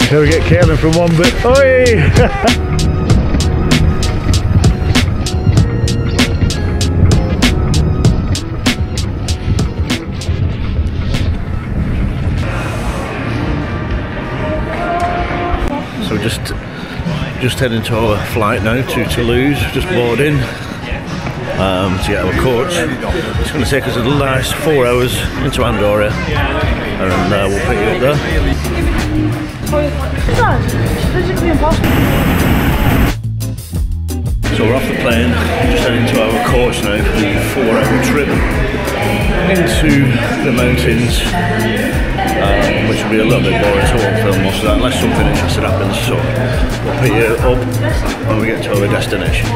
Here we get Kaelin from one bit. Oi! So just heading to our flight now to Toulouse, just boarding to get our coach. It's going to take us a nice 4 hours into Andorra, and we'll pick you up there. So we're off the plane, just heading to our coach now for the 4-hour trip into the mountains, which will be a little bit boring, so I won't film most of that unless something interesting happens. So we'll pick you up when we get to our destination.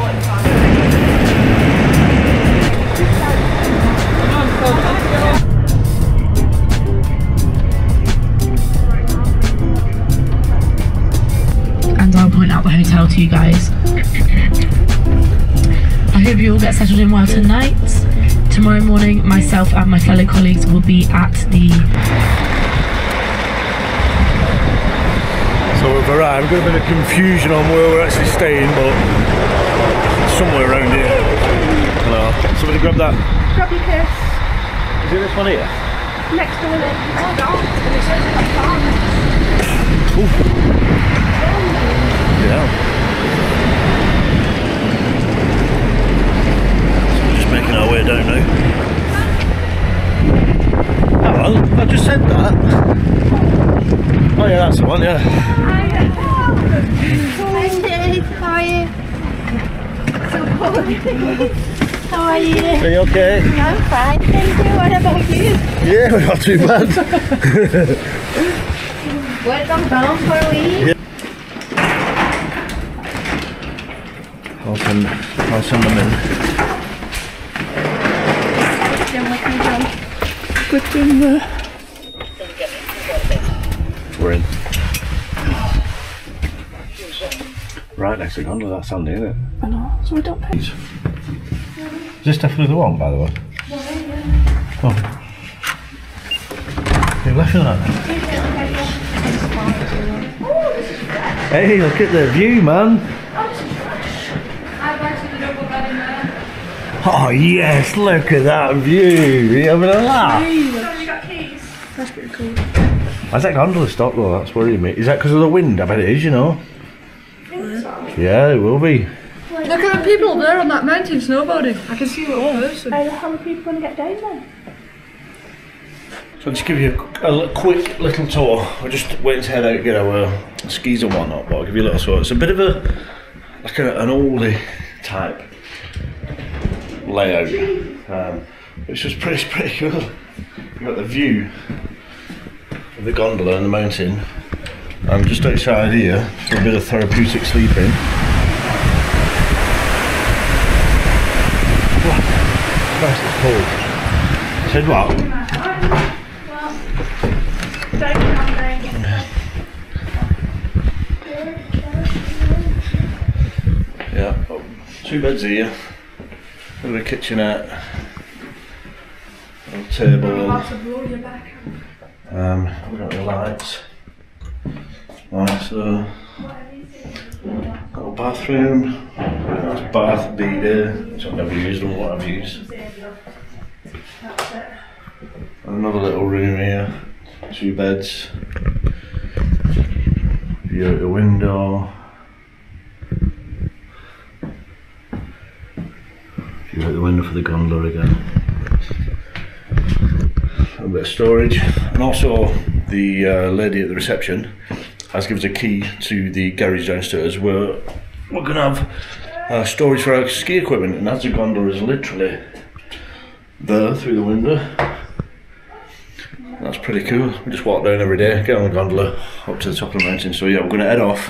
And I'll point out the hotel to you guys. I hope you all get settled in well tonight. Tomorrow morning, myself and my fellow colleagues will be at the... So we've arrived. We've got a bit of confusion on where we're actually staying, but it's somewhere around here. Hello. Somebody grab that. Grab your kiss. Is it this one here? Next to it. Yeah. So we're just making our way down now. Oh, well, I just said that. Oh yeah, that's the one, yeah. Hi, Dave. How are you? How are you? Are you okay? I'm fine, thank you. What about you? Yeah, we're not too bad. Welcome down for a week. Yeah. I'll send them in. Put them there. We're in. Right next to gondola, that's handy, isn't it? I know, so we don't pay. Is this definitely the one, by the way? Oh. You left with that? Hey, look at the view, man. Oh yes, look at that view. Are you having a laugh? That's pretty cool. How's that gondola stop though? That's worrying me. Is that because of the wind? I bet it is, you know. Yeah, it will be. Look at the people there on that mountain snowboarding. I can see one person. How are people going to get down there? So I'll just give you a quick little tour. We're just waiting to head out to get our skis and whatnot, but I'll give you a little tour. It's a bit of a, like an oldie type layout. It's just pretty cool. You've got the view of the gondola and the mountain. I'm just outside here for a bit of therapeutic sleeping. Christ, it's cold. Said what? Yeah, oh, 2 beds here. A little kitchenette. A little table. We've got the lights. Nice, got a bathroom, nice bath, beater, which I've never used and what I've used. And another little room here, 2 beds, view out the window, view out the window for the gondola again. A bit of storage, and also the lady at the reception has given us a key to the garage downstairs where we're going to have storage for our ski equipment, and as the gondola is literally there through the window. That's pretty cool. We just walk down every day, get on the gondola up to the top of the mountain. So yeah, we're going to head off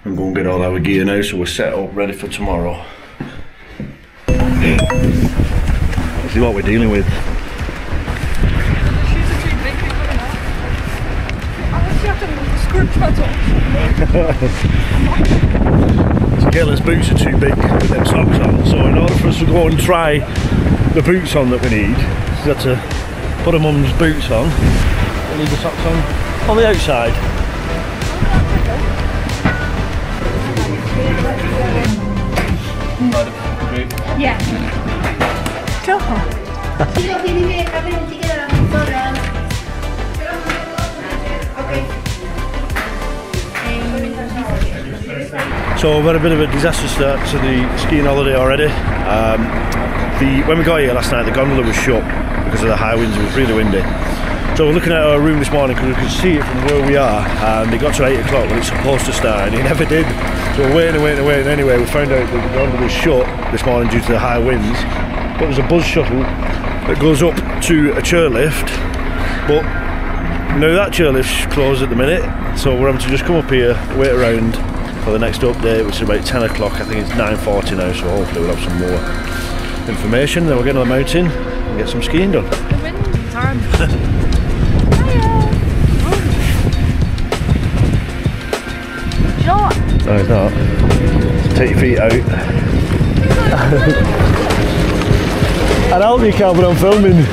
and go and get all our gear now, so we're set up ready for tomorrow. Let's see what we're dealing with. So Kayla's boots are too big with them socks on, so in order for us to go and try the boots on that we need, she's had to put her mum's boots on. We'll leave the socks on the outside. me. Yeah. Go on. So we've had a bit of a disaster start to the skiing holiday already. When we got here last night, the gondola was shut because of the high winds. It was really windy. So we're looking at our room this morning because we could see it from where we are, and it got to 8 o'clock when it's supposed to start, and it never did. So we're waiting. Anyway, we found out that the gondola was shut this morning due to the high winds. But there's a buzz shuttle that goes up to a chairlift, but now that chairlift's closed at the minute, so we're having to just come up here, wait around for the next update, which is about 10 o'clock. I think it's 9:40 now, so hopefully we'll have some more information. Then we'll get on the mountain and get some skiing done. The wind's on. You know what? No, it's not. Take your feet out. I'd help you, Cal, but I'm filming.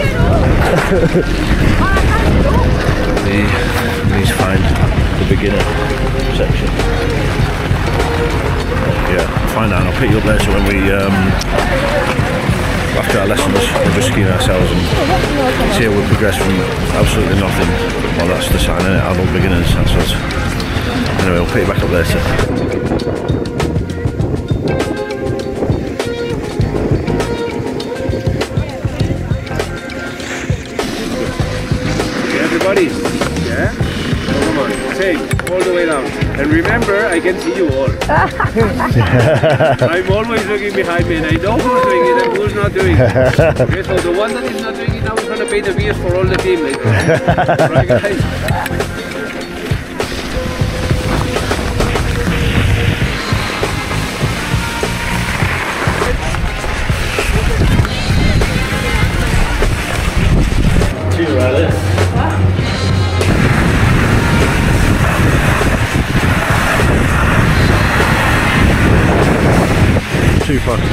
We need to find the beginner section. Yeah, find that and I'll pick you up there, so when we after our lessons we're just skiing ourselves, and see how we progress from absolutely nothing. Well, that's the sign, isn't it? Adult beginners, that's us. Anyway, I'll pick you back up there, so. Everybody, yeah? Come on, sing all the way down. And remember, I can see you all. I'm always looking behind me and I know who's doing it and who's not doing it. Okay, so the one that is not doing it now is going to pay the beers for all the team later. Right, guys? Too fast.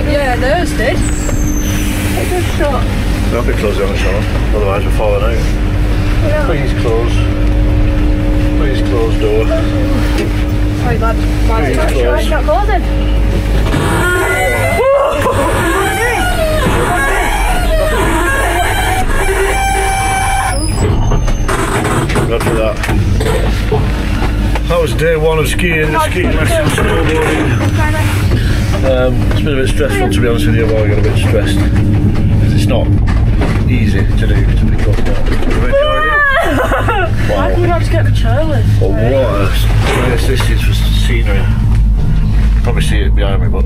Yeah, theirs did. It just shut. Don't be closing on the shore, otherwise we're falling out. Yeah. Please close. Please close door. Sorry, lad. Please close. It's not closing. God for that. That was day one of skiing, the skiing lesson, snowboarding. It's been a bit stressful, to be honest with you. Well, I got a bit stressed because it's not easy to do, to be caught out. Have you enjoyed it? Wow. Why can we not just get the chairlift? But what a place this is for scenery. Probably see it behind me, but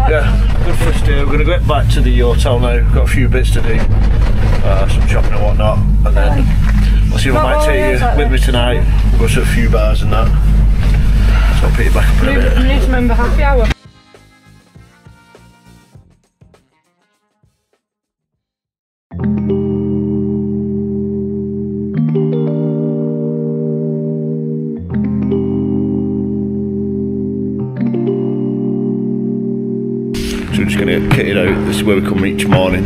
yeah, good first day. We're going to get back to the hotel now. We've got a few bits to do, some shopping and whatnot, and then we'll see if I might take you with me tonight. Go to a few bars and that. So I'll pick you back up in a bit. We need to remember happy hour. So we're just going to get kitted out. This is where we come each morning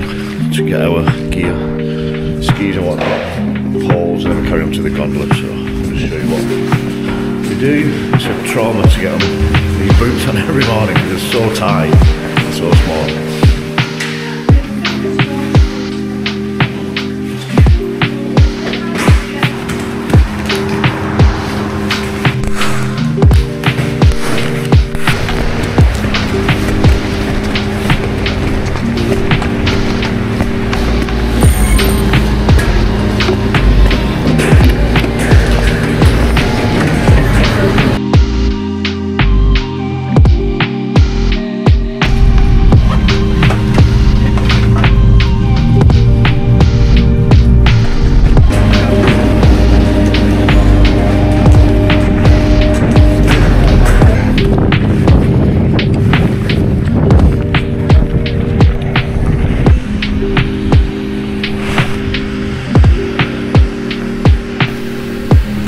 to get our gear, skis and whatnot, poles, and then we carry them to the gondola. So I'll just show you what we do. It's a trauma to get them these boots on every morning because they're so tight and so small.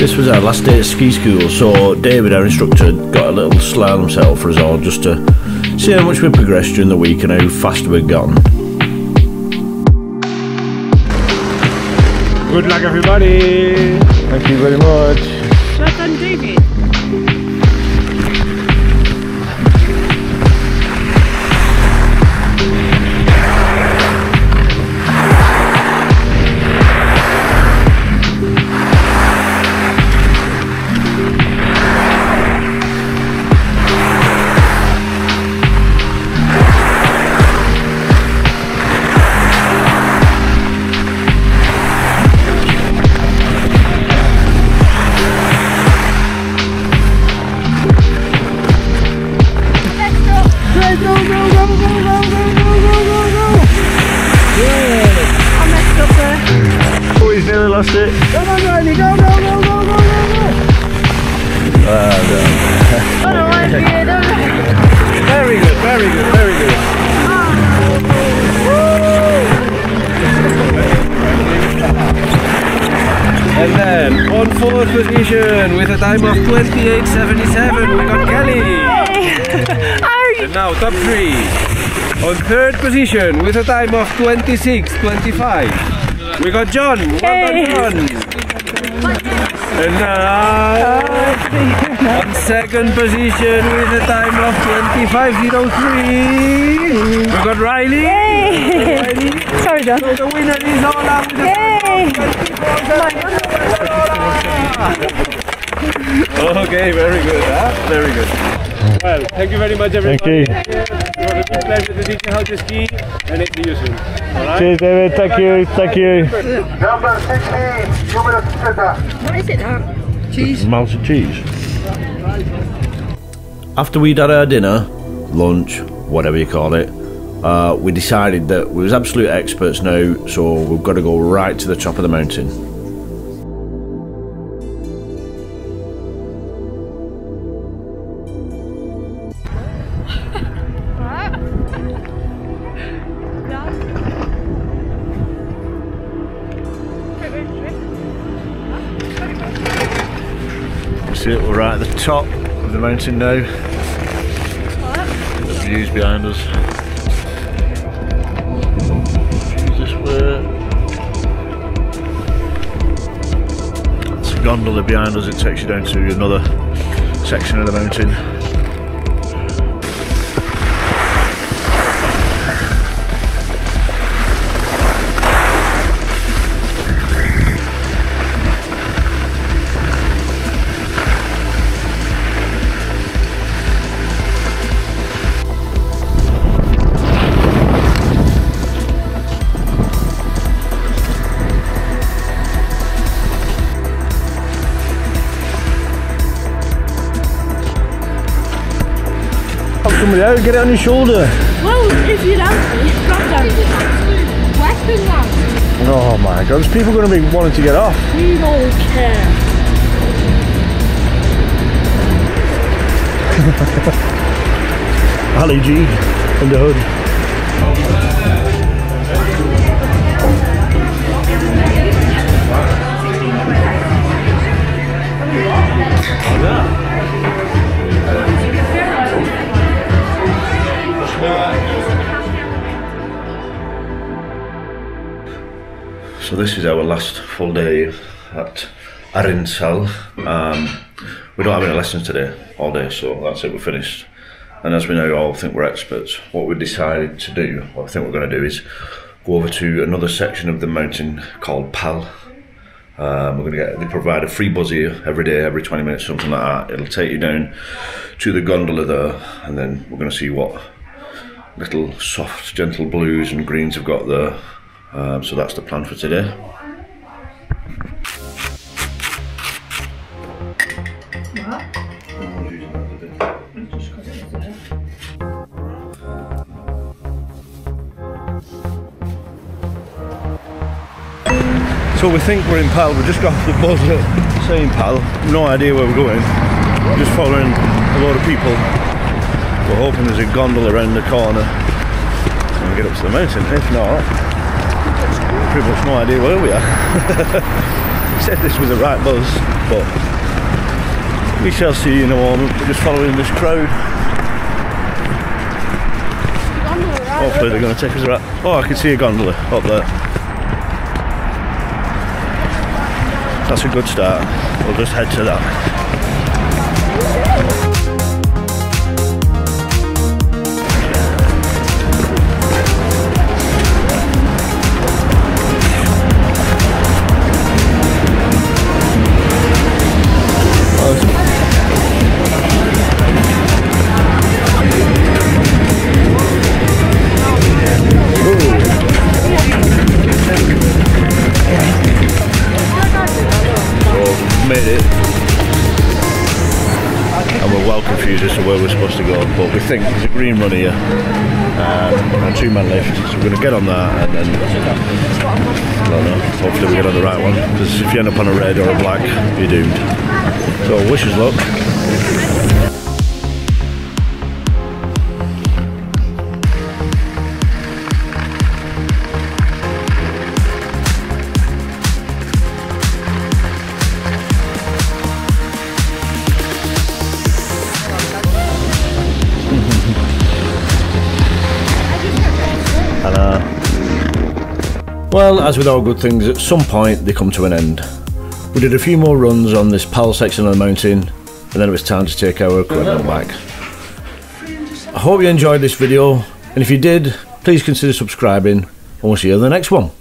This was our last day at ski school, so David, our instructor, got a little slalom set up for us all just to see how much we progressed during the week and how fast we'd gotten. Good luck, everybody. Thank you very much. Well done, David. Lost it. Come on, Riley, go! Very good. And then on 4th position with a time of 28.77, we got Kelly. And now top 3. On 3rd position with a time of 26.25. We got John. Well done, John. And now on 2nd position with a time of 25.03. We got Riley. Sorry, John. So the winner is Ola with a Okay, very good, huh? Very good. Well, thank you very much, everybody. Thank you. It was a big pleasure to teach you how to ski, and see you soon. All right? Cheers, David. Thank you. Number 16, What is it now? Cheese. Melted cheese. After we'd had our dinner, lunch, whatever you call it, we decided that we was absolute experts now, so we've got to go right to the top of the mountain. See it, we're right at the top of the mountain now. The views behind us. This way. It's a gondola behind us, it takes you down to another section of the mountain. Somebody out, get it on your shoulder. Well, if you don't, drop down. Western now. Oh my god, there's people going to be wanting to get off. We don't care. Ali G in the hood. So this is our last full day at Arinsal. We don't have any lessons today, all day, so that's it, we're finished. And as we now all think we're experts, what we decided to do, what I think we're going to do is go over to another section of the mountain called Pal. They provide a free buzz here every day, every 20 minutes, something like that. It'll take you down to the gondola there, and then we're going to see what little soft, gentle blues and greens have got there. So that's the plan for today. So we think we're in Pal, we just got off the bus at saying Pal, no idea where we're going, we're just following a load of people. We're hoping there's a gondola around the corner and we get up to the mountain. If not, pretty much no idea where we are. said this was the right buzz, but we shall see in a moment. We're just following this crowd. Hopefully they're going to take us around. Oh, I can see a gondola up there. That's a good start. We'll just head to that. Made it, and we're well confused as to where we're supposed to go, but we think there's a green run here and 2-man lift, so we're going to get on that, and then I don't know, hopefully we get on the right one, because if you end up on a red or a black, you're doomed. So wish us luck. Well, as with all good things, at some point they come to an end. We did a few more runs on this pal section of the mountain, and then it was time to take our equipment back. I hope you enjoyed this video, and if you did, please consider subscribing, and we'll see you in the next one.